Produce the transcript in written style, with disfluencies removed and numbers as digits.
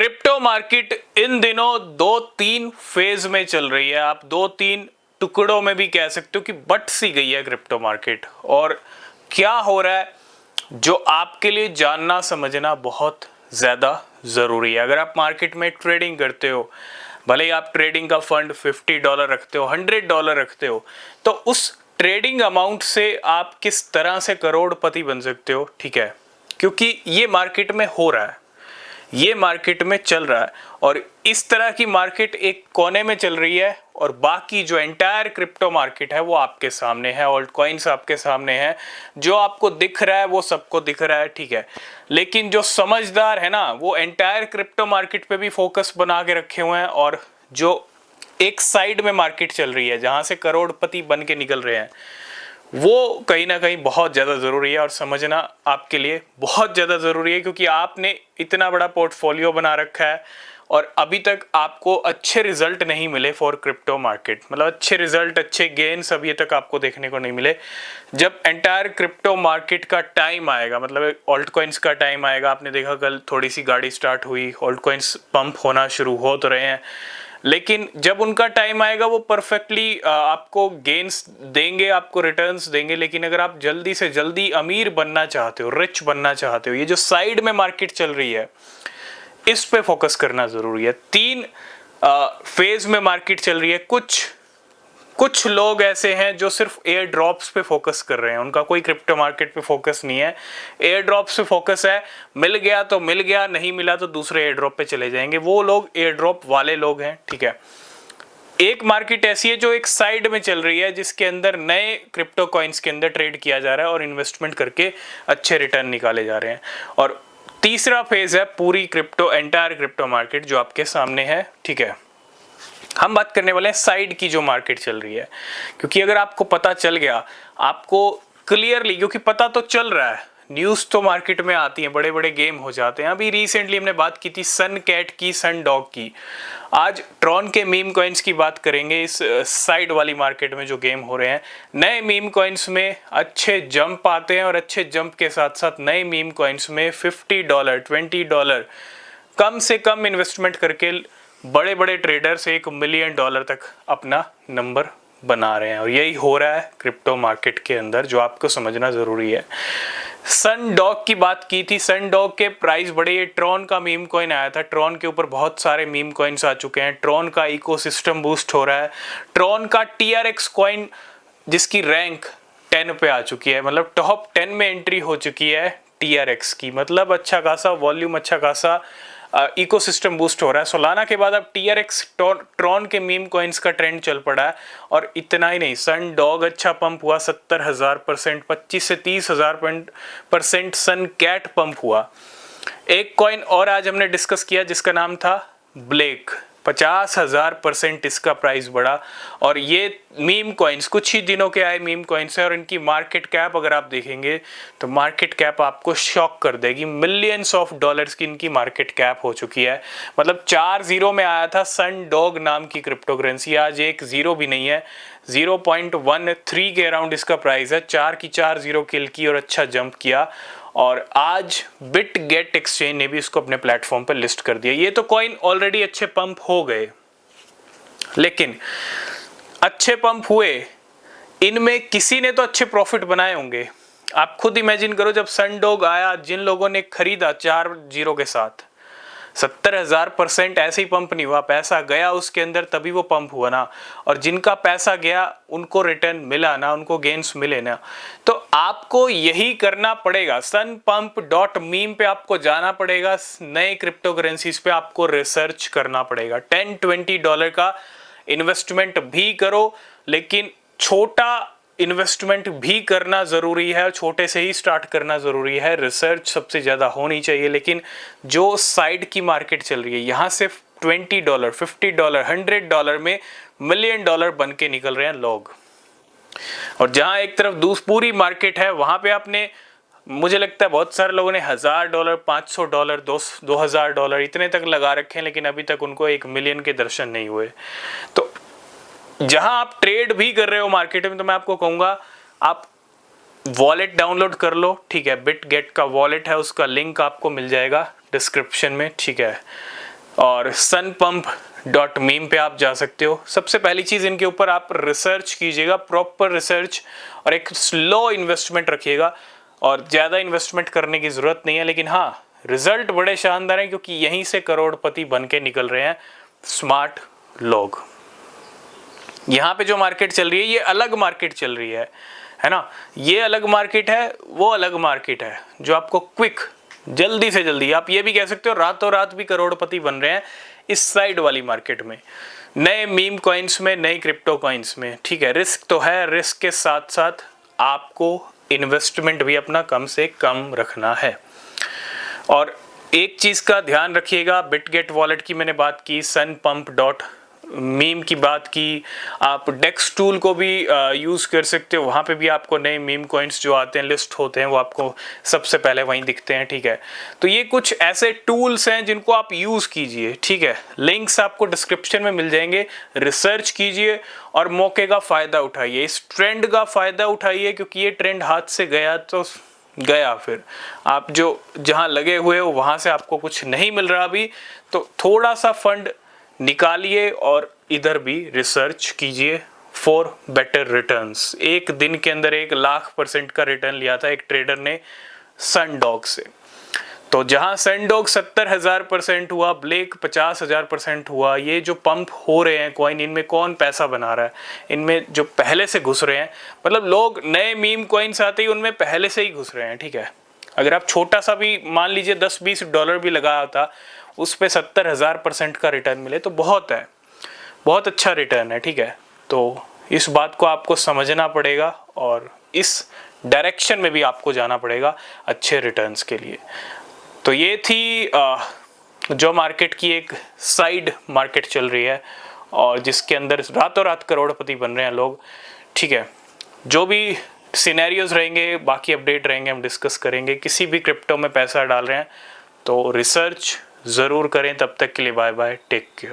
Crypto market in दिनों दो तीन फेज में चल रही है। आप दो तीन टुकड़ों में भी कह सकते हो कि बट सी गई है क्रिप्टो मार्केट। और क्या हो रहा है जो आपके लिए जानना समझना बहुत ज़्यादा ज़रूरी है। अगर आप मार्केट में ट्रेडिंग करते हो, भले ही आप ट्रेडिंग का फंड $50 रखते हो, $100 रखते हो, तो उस ट्रेडिंग अमाउंट से आप किस तरह से करोड़पति बन सकते हो। ठीक है, क्योंकि ये मार्केट में हो रहा है, ये मार्केट में चल रहा है। और इस तरह की मार्केट एक कोने में चल रही है और बाकी जो एंटायर क्रिप्टो मार्केट है वो आपके सामने है। ऑल्ट कॉइन्स आपके सामने है, जो आपको दिख रहा है वो सबको दिख रहा है। ठीक है, लेकिन जो समझदार है ना, वो एंटायर क्रिप्टो मार्केट पे भी फोकस बना के रखे हुए हैं। और जो एक साइड में मार्केट चल रही है जहां से करोड़पति बन के निकल रहे हैं, वो कहीं ना कहीं बहुत ज़्यादा ज़रूरी है और समझना आपके लिए बहुत ज़्यादा ज़रूरी है। क्योंकि आपने इतना बड़ा पोर्टफोलियो बना रखा है और अभी तक आपको अच्छे रिजल्ट नहीं मिले फॉर क्रिप्टो मार्केट, मतलब अच्छे रिजल्ट, अच्छे गेन्स अभी तक आपको देखने को नहीं मिले। जब एंटायर क्रिप्टो मार्केट का टाइम आएगा, मतलब ऑल्ट कॉइन्स का टाइम आएगा, आपने देखा कल थोड़ी सी गाड़ी स्टार्ट हुई, ऑल्ट कॉइन्स पंप होना शुरू हो तो रहे हैं, लेकिन जब उनका टाइम आएगा वो परफेक्टली आपको गेन्स देंगे, आपको रिटर्न्स देंगे। लेकिन अगर आप जल्दी से जल्दी अमीर बनना चाहते हो, रिच बनना चाहते हो, ये जो साइड में मार्केट चल रही है इस पे फोकस करना जरूरी है। तीन फेज में मार्केट चल रही है। कुछ लोग ऐसे हैं जो सिर्फ एयर ड्रॉप्स पे फोकस कर रहे हैं, उनका कोई क्रिप्टो मार्केट पे फोकस नहीं है, एयर ड्रॉप्स पे फोकस है। मिल गया तो मिल गया, नहीं मिला तो दूसरे एयर ड्रॉप पे चले जाएंगे, वो लोग एयर ड्रॉप वाले लोग हैं। ठीक है, एक मार्केट ऐसी है जो एक साइड में चल रही है जिसके अंदर नए क्रिप्टो कॉइन्स के अंदर ट्रेड किया जा रहा है और इन्वेस्टमेंट करके अच्छे रिटर्न निकाले जा रहे हैं। और तीसरा फेज है पूरी क्रिप्टो, एंटायर क्रिप्टो मार्केट जो आपके सामने है। ठीक है, हम बात करने वाले हैं साइड की जो मार्केट चल रही है। क्योंकि अगर आपको पता चल गया, आपको क्लियरली, क्योंकि पता तो चल रहा है, न्यूज़ तो मार्केट में आती है, बड़े बड़े गेम हो जाते हैं। अभी रिसेंटली हमने बात की थी सन कैट की, सन डॉग की। आज ट्रॉन के मीम कॉइन्स की बात करेंगे। इस साइड वाली मार्केट में जो गेम हो रहे हैं, नए मीम कॉइन्स में अच्छे जंप आते हैं और अच्छे जंप के साथ साथ नए मीम कॉइन्स में $50, $20 कम से कम इन्वेस्टमेंट करके बड़े बड़े ट्रेडर्स $1 मिलियन तक अपना नंबर बना रहे हैं। और यही हो रहा है क्रिप्टो मार्केट के अंदर, जो आपको समझना जरूरी है। सन डॉग की बात की थी, सन डॉग के प्राइस बढ़े। ये ट्रॉन का मीम कॉइन आया था, ट्रॉन के ऊपर बहुत सारे मीम कॉइन्स आ चुके हैं, ट्रॉन का इकोसिस्टम बूस्ट हो रहा है। ट्रॉन का TRX कॉइन जिसकी रैंक 10 पे आ चुकी है, मतलब टॉप 10 में एंट्री हो चुकी है TRX की, मतलब अच्छा खासा वॉल्यूम, अच्छा खासा इकोसिस्टम बूस्ट हो रहा है। सोलाना के बाद अब TRX ट्रॉन के मीम कॉइन्स का ट्रेंड चल पड़ा है। और इतना ही नहीं, सन डॉग अच्छा पंप हुआ 70,000%, 25 से 30,000% सन कैट पंप हुआ। एक कॉइन और आज हमने डिस्कस किया जिसका नाम था ब्लेक, 50,000% इसका प्राइस बढ़ा। और ये मीम कॉइन्स कुछ ही दिनों के आए मीम कॉइन्स है और इनकी मार्केट कैप अगर आप देखेंगे तो मार्केट कैप आपको शॉक कर देगी। मिलियंस ऑफ डॉलर्स की इनकी मार्केट कैप हो चुकी है। मतलब 4 जीरो में आया था सन डॉग नाम की क्रिप्टो करेंसी, आज एक जीरो भी नहीं है, 0.13 के अराउंड इसका प्राइस है। 4 की 4 जीरो किल की और अच्छा जंप किया। और आज बिट गेट एक्सचेंज ने भी इसको अपने प्लेटफॉर्म पर लिस्ट कर दिया। ये तो कॉइन ऑलरेडी अच्छे पंप हो गए, लेकिन अच्छे पंप हुए, इनमें किसी ने तो अच्छे प्रॉफिट बनाए होंगे। आप खुद इमेजिन करो, जब सन डॉग आया, जिन लोगों ने खरीदा 4 जीरो के साथ, 70,000% ऐसे ही पंप नहीं हुआ, पैसा गया उसके अंदर तभी वो पंप हुआ ना। और जिनका पैसा गया उनको रिटर्न मिला ना, उनको गेन्स मिले ना। तो आपको यही करना पड़ेगा, sunpump.meme पे आपको जाना पड़ेगा, नए क्रिप्टो करेंसीज पे आपको रिसर्च करना पड़ेगा। $10-20 का इन्वेस्टमेंट भी करो, लेकिन छोटा इन्वेस्टमेंट भी करना ज़रूरी है, छोटे से ही स्टार्ट करना ज़रूरी है। रिसर्च सबसे ज़्यादा होनी चाहिए। लेकिन जो साइड की मार्केट चल रही है, यहाँ से $20, $50, $100 में $1 मिलियन बन के निकल रहे हैं लोग। और जहाँ एक तरफ पूरी मार्केट है, वहाँ पे आपने, मुझे लगता है बहुत सारे लोगों ने $1,000, $500, $2,000 इतने तक लगा रखे हैं, लेकिन अभी तक उनको 1 मिलियन के दर्शन नहीं हुए। तो जहां आप ट्रेड भी कर रहे हो मार्केट में, तो मैं आपको कहूंगा आप वॉलेट डाउनलोड कर लो। ठीक है, बिट गेट का वॉलेट है, उसका लिंक आपको मिल जाएगा डिस्क्रिप्शन में। ठीक है, और sunpump.meme पे आप जा सकते हो। सबसे पहली चीज़ इनके ऊपर आप रिसर्च कीजिएगा, प्रॉपर रिसर्च, और एक स्लो इन्वेस्टमेंट रखिएगा। और ज़्यादा इन्वेस्टमेंट करने की ज़रूरत नहीं है, लेकिन हाँ रिजल्ट बड़े शानदार हैं, क्योंकि यहीं से करोड़पति बन के निकल रहे हैं स्मार्ट लोग। यहाँ पे जो मार्केट चल रही है ये अलग मार्केट चल रही है ना। ये अलग मार्केट है, वो अलग मार्केट है जो आपको क्विक, जल्दी से जल्दी, आप ये भी कह सकते हो रातों रात भी करोड़पति बन रहे हैं इस साइड वाली मार्केट में, नए मीम कॉइन्स में, नए क्रिप्टो कॉइन्स में। ठीक है, रिस्क तो है, रिस्क के साथ साथ आपको इन्वेस्टमेंट भी अपना कम से कम रखना है। और एक चीज़ का ध्यान रखिएगा, बिटगेट वॉलेट की मैंने बात की, sunpump.meme की बात की, आप डेक्स टूल को भी यूज़ कर सकते हो। वहाँ पे भी आपको नए मीम कॉइन्स जो आते हैं, लिस्ट होते हैं, वो आपको सबसे पहले वहीं दिखते हैं। ठीक है, तो ये कुछ ऐसे टूल्स हैं जिनको आप यूज़ कीजिए। ठीक है, लिंक्स आपको डिस्क्रिप्शन में मिल जाएंगे, रिसर्च कीजिए और मौके का फ़ायदा उठाइए, इस ट्रेंड का फ़ायदा उठाइए, क्योंकि ये ट्रेंड हाथ से गया तो गया, फिर आप जो जहां लगे हुए हो वहां से आपको कुछ नहीं मिल रहा अभी, तो थोड़ा सा फंड निकालिए और इधर भी रिसर्च कीजिए फॉर बेटर रिटर्न्स। एक दिन के अंदर 1,00,000% का रिटर्न लिया था एक ट्रेडर ने सनडॉग से। तो जहां सनडॉग 70,000% हुआ, ब्लेक 50,000% हुआ, ये जो पंप हो रहे हैं कॉइन, इनमें कौन पैसा बना रहा है? इनमें जो पहले से घुस रहे हैं, मतलब लोग नए मीम कॉइन्स आते ही उनमें पहले से ही घुस रहे हैं। ठीक है, अगर आप छोटा सा भी मान लीजिए $10-20 भी लगाया था, उस पर 70,000% का रिटर्न मिले तो बहुत है, बहुत अच्छा रिटर्न है। ठीक है, तो इस बात को आपको समझना पड़ेगा और इस डायरेक्शन में भी आपको जाना पड़ेगा अच्छे रिटर्न्स के लिए। तो ये थी जो मार्केट की एक साइड मार्केट चल रही है और जिसके अंदर रातों रात करोड़पति बन रहे हैं लोग। ठीक है, जो भी सिनेरियोज रहेंगे, बाकी अपडेट रहेंगे, हम डिस्कस करेंगे। किसी भी क्रिप्टो में पैसा डाल रहे हैं तो रिसर्च ज़रूर करें। तब तक के लिए बाय बाय, टेक केयर।